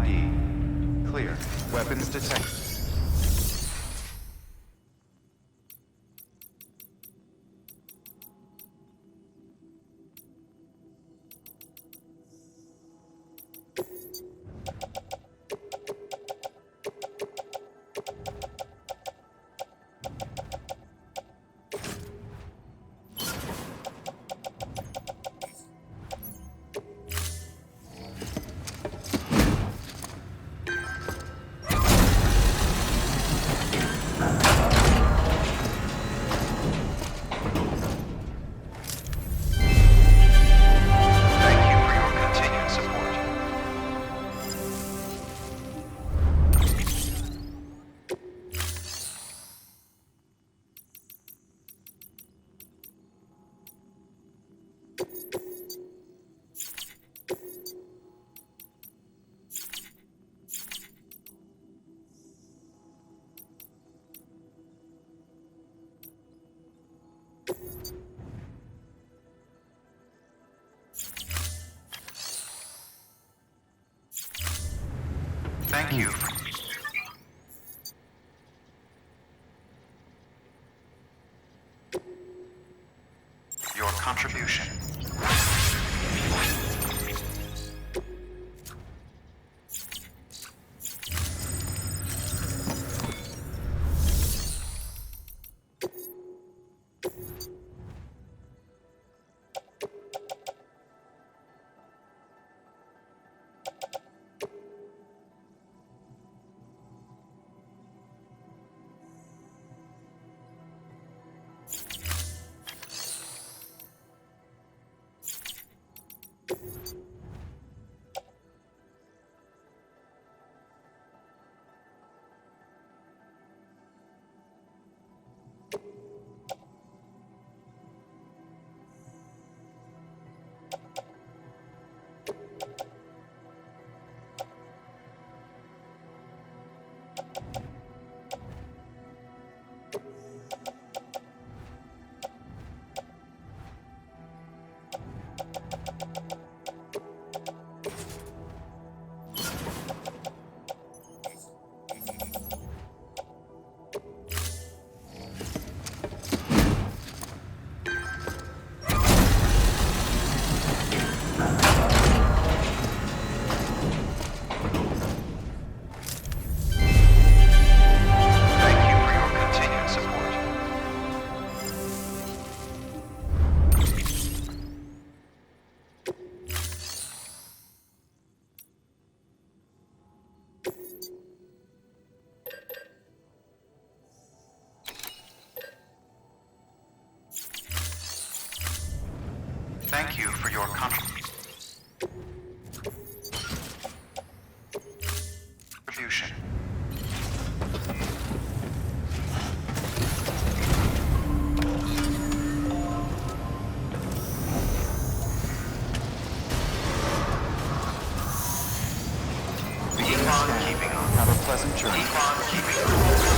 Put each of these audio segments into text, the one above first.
ID. Clear. Weapons detected. Thank you. Your contribution. Thank you for your contribution. Keep on keeping on. Have a pleasant journey. Keep on keeping on.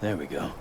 There we go.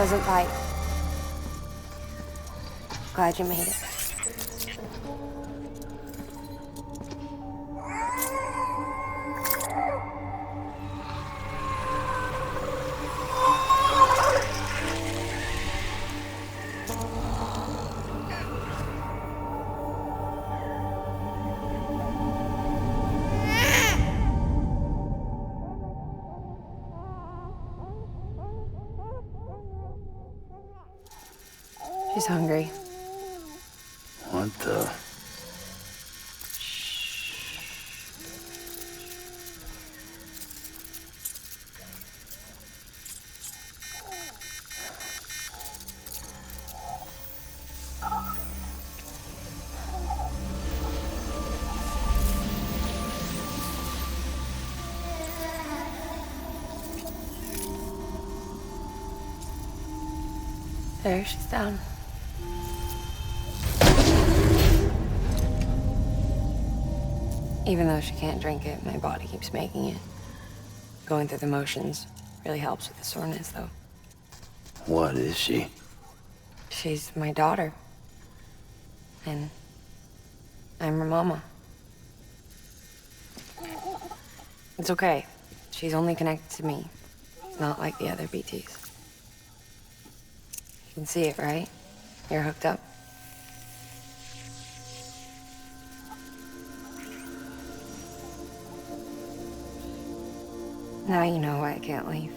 doesn't bite. Glad you made it. She's hungry. What the? There, she's down. Even though she can't drink it, my body keeps making it. Going through the motions really helps with the soreness, though. What is she? She's my daughter. And I'm her mama. It's okay. She's only connected to me. It's not like the other BTs. You can see it, right? You're hooked up. Now you know why I can't leave.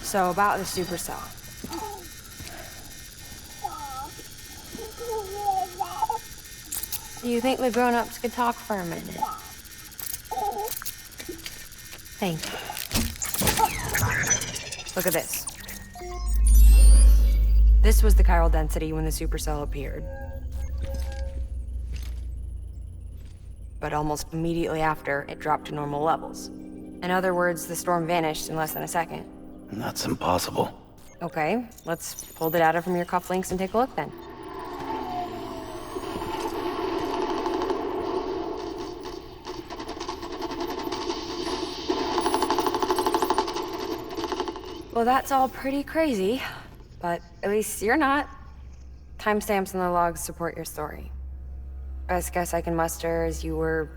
So about the supercell. Do you think the grown-ups could talk for a minute? Thank you. Look at this. This was the chiral density when the supercell appeared. But almost immediately after, it dropped to normal levels. In other words, the storm vanished in less than a second. That's impossible. Okay, let's pull the data from your cufflinks and take a look then. Well, that's all pretty crazy, but at least you're not. Timestamps in the logs support your story. Best guess I can muster is you were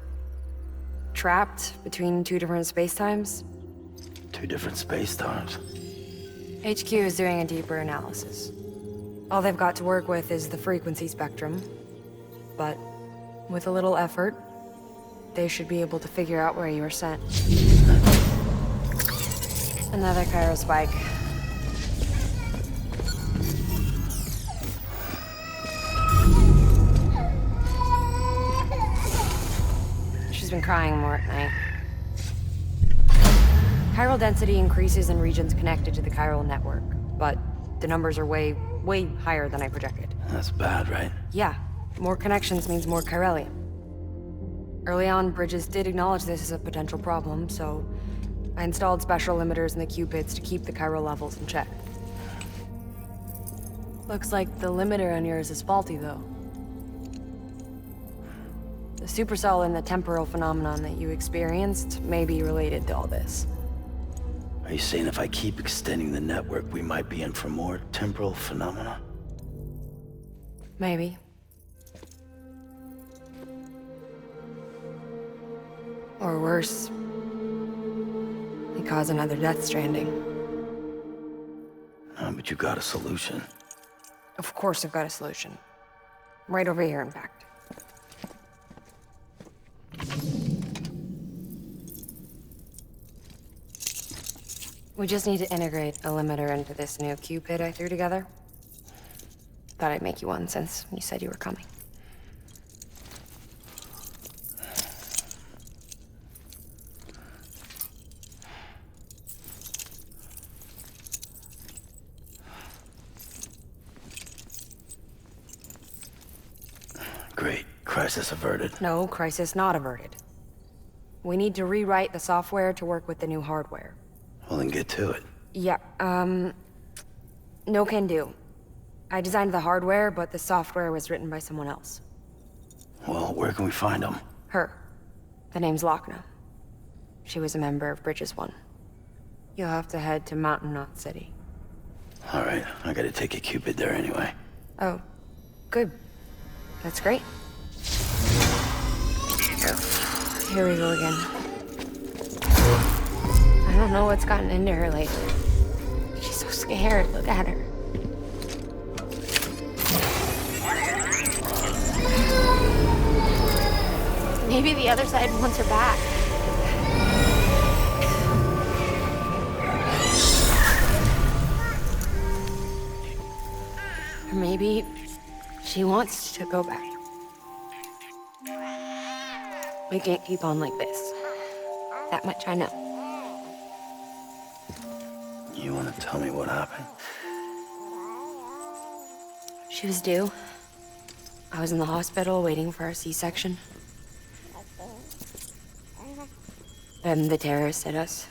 trapped between two different spacetimes. Two different space-times. HQ is doing a deeper analysis. All they've got to work with is the frequency spectrum, but with a little effort, they should be able to figure out where you were sent. Another chiral spike. She's been crying more at night. Chiral density increases in regions connected to the chiral network, but the numbers are way higher than I projected. That's bad, right? Yeah, more connections means more chiralium. Early on, Bridges did acknowledge this as a potential problem, so I installed special limiters in the Cupids to keep the chiral levels in check. Looks like the limiter on yours is faulty, though. The supercell and the temporal phenomenon that you experienced may be related to all this. Are you saying if I keep extending the network, we might be in for more temporal phenomena? Maybe. Or worse. They cause another Death Stranding. But you got a solution. Of course I've got a solution. Right over here, in fact. We just need to integrate a limiter into this new Cupid I threw together. Thought I'd make you one since you said you were coming. Great. Crisis averted. No, crisis not averted. We need to rewrite the software to work with the new hardware. Well, then get to it. Yeah, No can do. I designed the hardware, but the software was written by someone else. Well, where can we find them? Her. The name's Lochna. She was a member of Bridges 1. You'll have to head to Mountain Knot City. All right, I gotta take a Cupid there anyway. Oh, good. That's great. Here we go again. I don't know what's gotten into her lately. She's so scared. Look at her. Maybe the other side wants her back. Or maybe she wants to go back. We can't keep on like this. That much I know. You wanna tell me what happened? She was due. I was in the hospital waiting for a C-section. Then the terrorists hit us.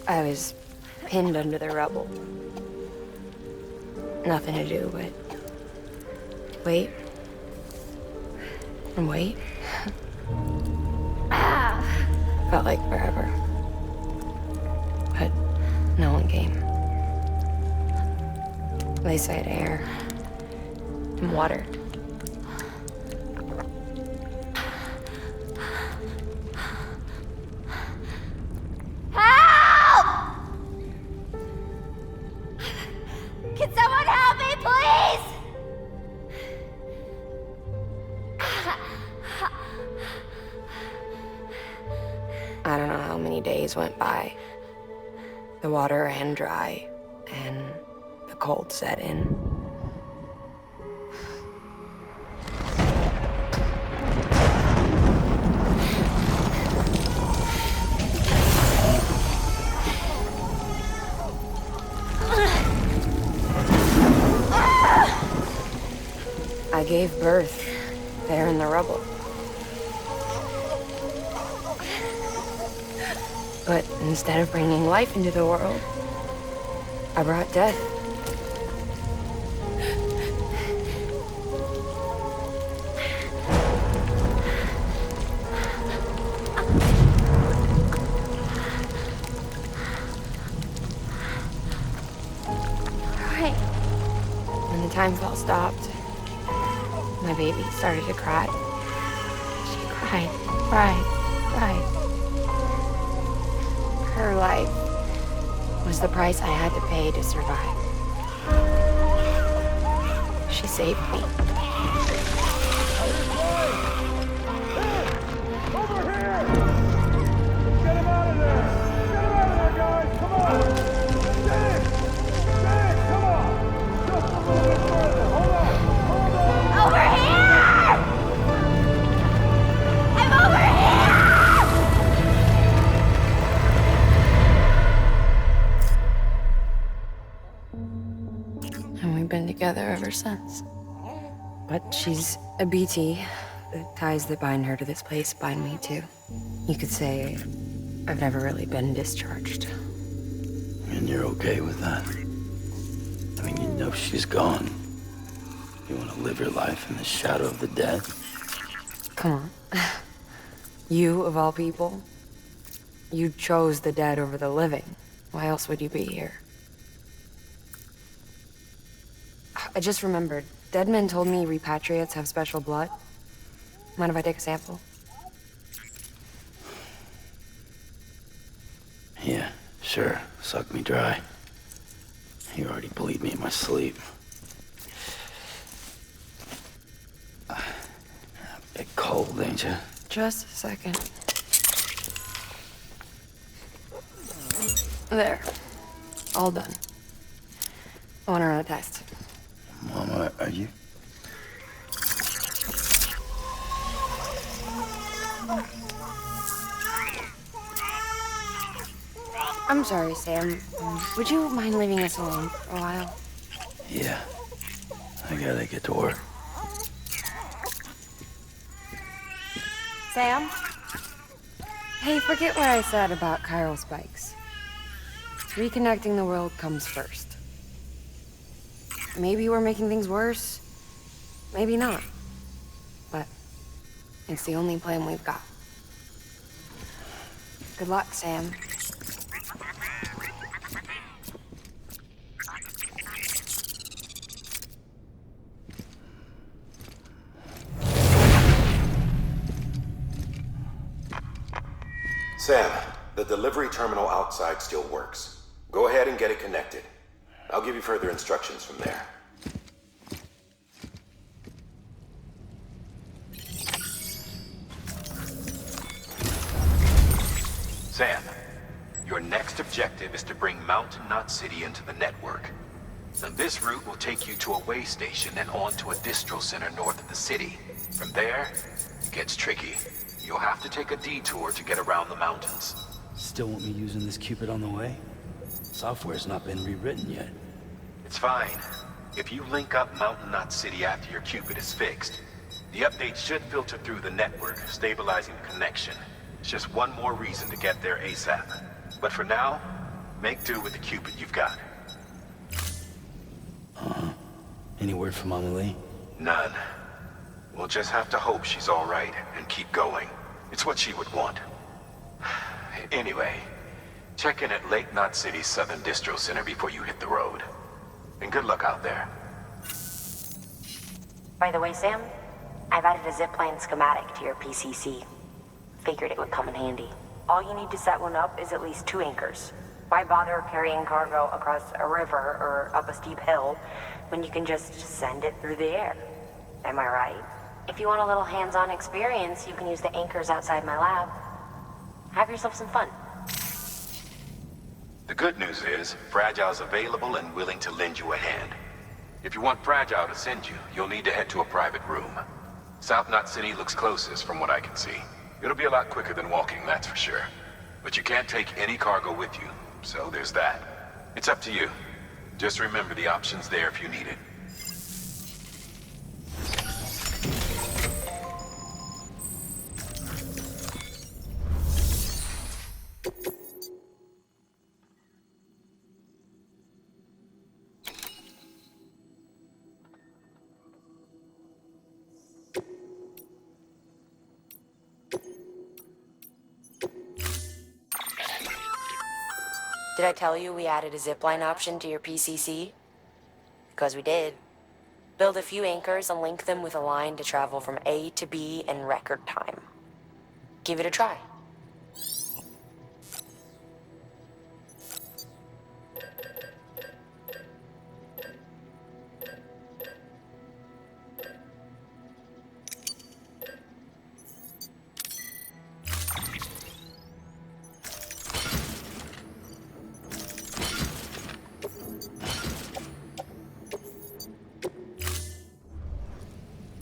I was pinned under the rubble. Nothing to do but wait and wait. Felt like forever. But no one came. They said air and water. I don't know how many days went by. The water ran dry, and the cold set in. I gave birth there in the rubble. But instead of bringing life into the world, I brought death. Right. When the time fell stopped, my baby started to cry. She cried. Her life was the price I had to pay to survive. She saved me. Over here! Get him out of there! Get him out of there, guys! Come on! Get it! Come on! Just a little bit further. Hold on! Over here! I'm over here! And we've been together ever since. But she's a BT. The ties that bind her to this place bind me too. You could say I've never really been discharged. And you're okay with that? I mean, you know she's gone. You want to live your life in the shadow of the dead? Come on. You, of all people, you chose the dead over the living. Why else would you be here? I just remembered. Dead men told me repatriates have special blood. Mind if I take a sample? Yeah, sure. Suck me dry. You already bleed me in my sleep. A bit cold, ain't you? Just a second. There. All done. I want to run a test. Mama, are you? I'm sorry, Sam. Would you mind leaving us alone for a while? Yeah. I gotta get to work. Sam? Hey, forget what I said about chiral spikes. Reconnecting the world comes first. Maybe we're making things worse. Maybe not. But it's the only plan we've got. Good luck, Sam. Sam, the delivery terminal outside still works. Go ahead and get it connected. I'll give you further instructions from there. Sam, your next objective is to bring Mountain Knot City into the network. Now, this route will take you to a way station and on to a distro center north of the city. From there, it gets tricky. You'll have to take a detour to get around the mountains. Still want me using this Cupid on the way? Software's not been rewritten yet. It's fine. If you link up Mountain Knot City after your Cupid is fixed, the update should filter through the network, stabilizing the connection. It's just one more reason to get there ASAP. But for now, make do with the Cupid you've got. Any word from Mama Lee? None. We'll just have to hope she's all right and keep going. It's what she would want. Anyway, check in at Lake Knot City's Southern Distro Center before you hit the road. And good luck out there. By the way, Sam, I've added a zipline schematic to your PCC. Figured it would come in handy. All you need to set one up is at least 2 anchors. Why bother carrying cargo across a river or up a steep hill when you can just send it through the air? Am I right? If you want a little hands-on experience, you can use the anchors outside my lab. Have yourself some fun. The good news is, Fragile's available and willing to lend you a hand. If you want Fragile to send you, you'll need to head to a private room. South Knot City looks closest from what I can see. It'll be a lot quicker than walking, that's for sure. But you can't take any cargo with you, so there's that. It's up to you. Just remember the option's there if you need it. Did I tell you we added a zipline option to your PCC? Because we did. Build a few anchors and link them with a line to travel from A to B in record time. Give it a try.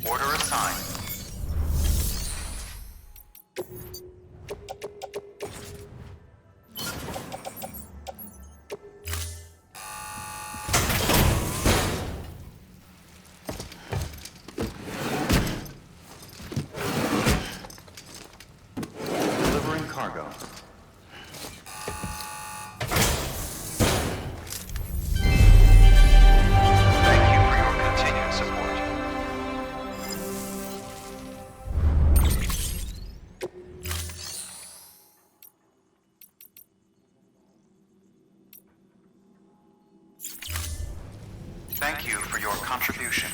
Order assigned. Delivering cargo. Thank you for your continued support. Thank you for your contribution.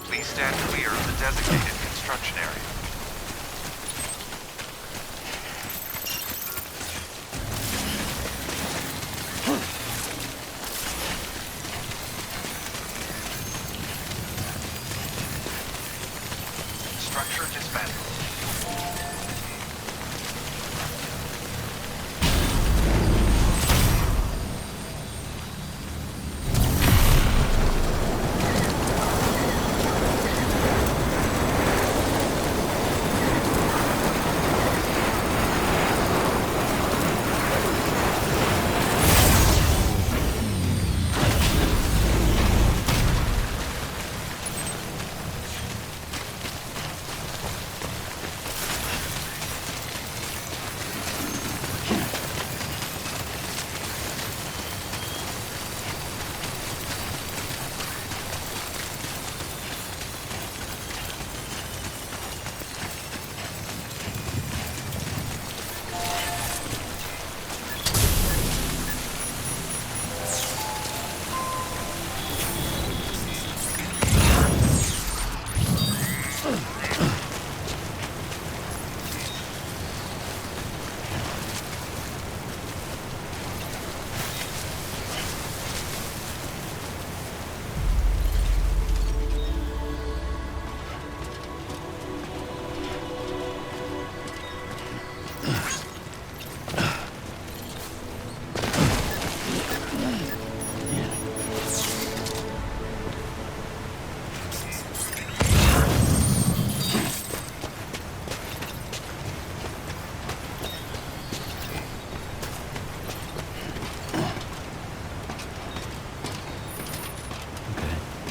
Please stand clear of the designated construction area. Structure dismantled.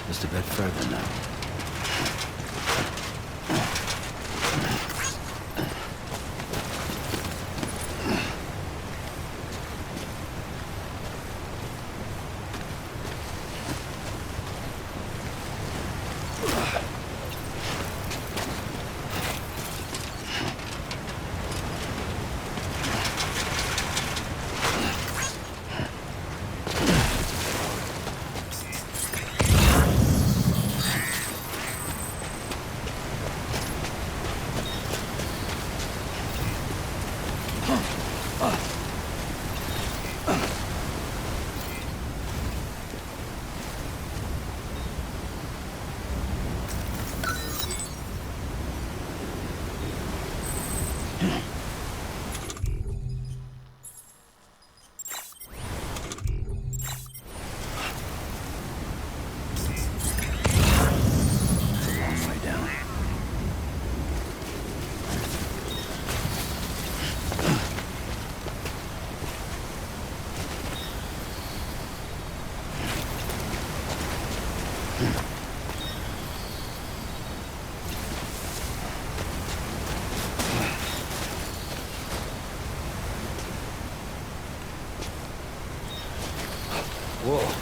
Just a bit further now. Whoa.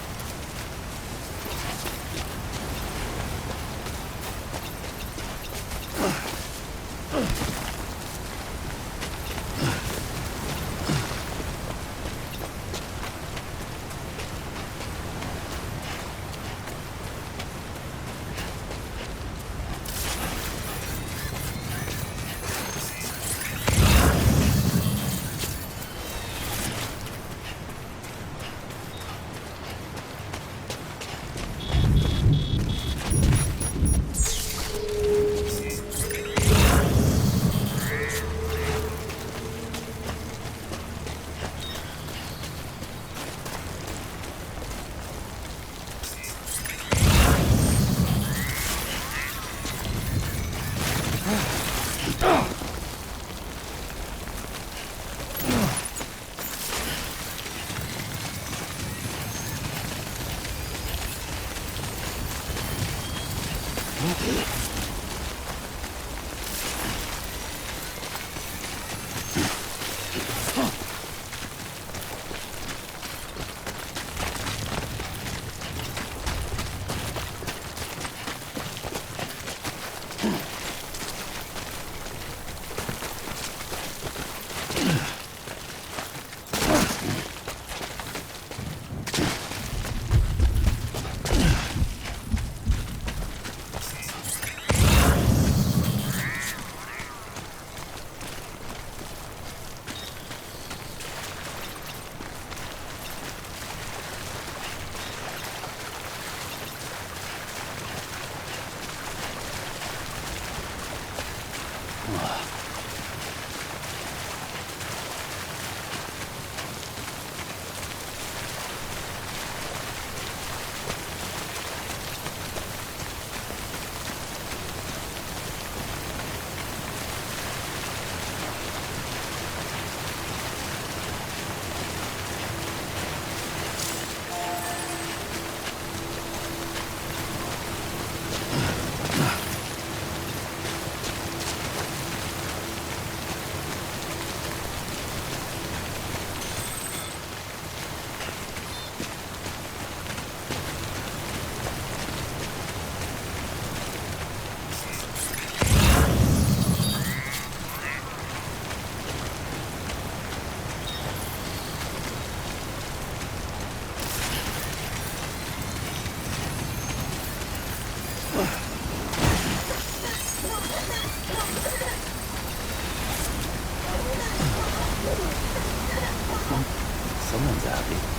Someone's happy.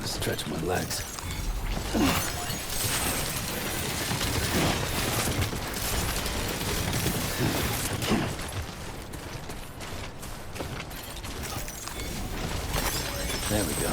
Stretch my legs. There we go.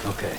Okay.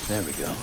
There we go.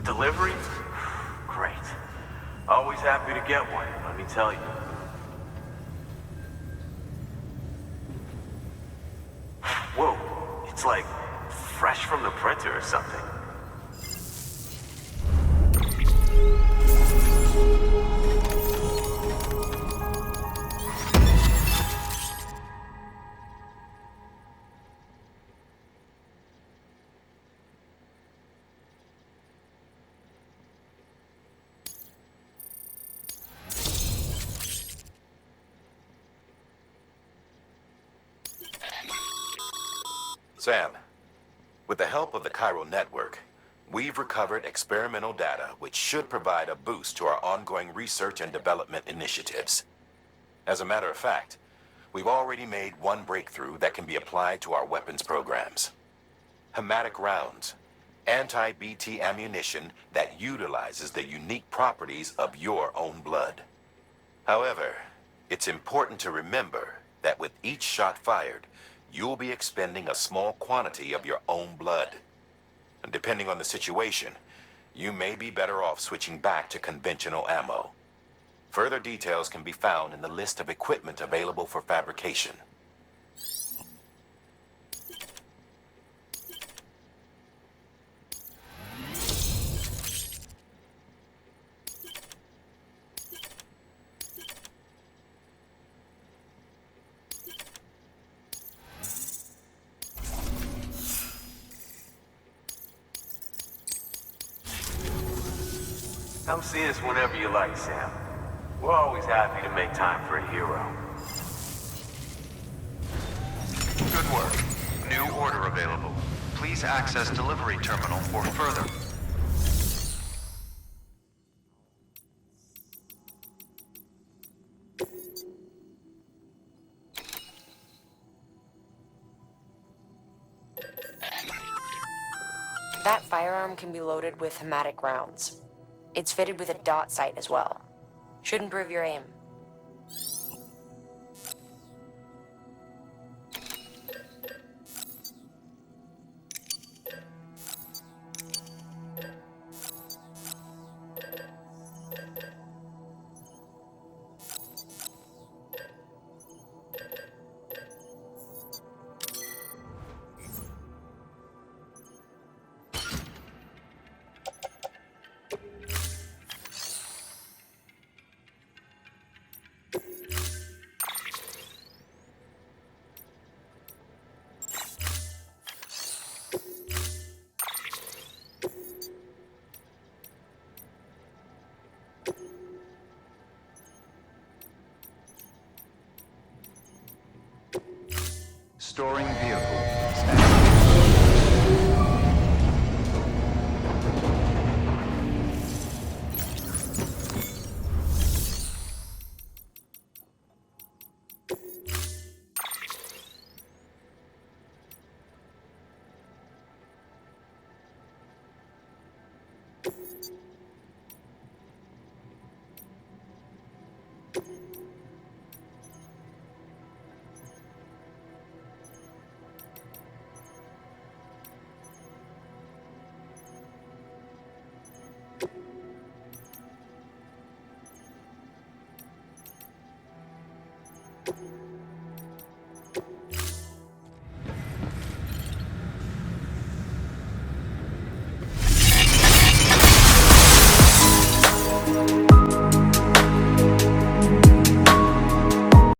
A delivery? Great. Always happy to get one, let me tell you. Whoa, it's like fresh from the printer or something. Sam, with the help of the Chiral Network, we've recovered experimental data which should provide a boost to our ongoing research and development initiatives. As a matter of fact, we've already made one breakthrough that can be applied to our weapons programs. Hematic rounds, anti-BT ammunition that utilizes the unique properties of your own blood. However, it's important to remember that with each shot fired, you'll be expending a small quantity of your own blood. And depending on the situation, you may be better off switching back to conventional ammo. Further details can be found in the list of equipment available for fabrication. Come see us whenever you like, Sam. We're always happy to make time for a hero. Good work. New order available. Please access delivery terminal for further. That firearm can be loaded with hematic rounds. It's fitted with a dot sight as well. Should improve your aim. Storing vehicle. Standing.